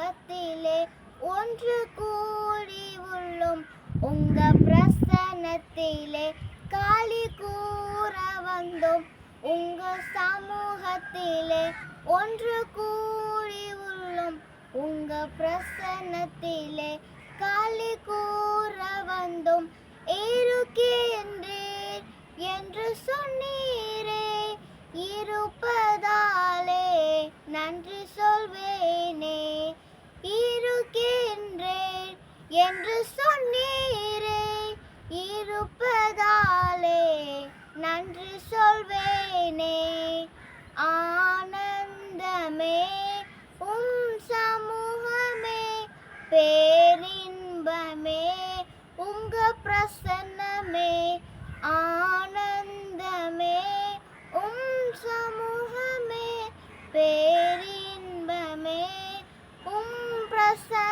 சமூகத்திலே ஒன்று கூடி உள்ளோம் உங்க பிரசன்னத்திலே காளி கூற வந்தோம் உங்க சமூகத்திலே ஒன்று கூடி உள்ளோம் உங்க பிரசன்னத்திலே காளி கூற வந்தோம் இருக்கின்றீர் என்று சொன்னீரே இருப்பதாலே நன்றி சொல்வேனே இருக்கின்றேன் என்று சொன்னீரே இருப்பதாலே நன்றி சொல்வேனே ஆனந்தமே சமூகமே பேரின்பமே உங்க பிரசன்னமே ஆனந்தமே சமூகமே பேரின்பமே பிரசன்ன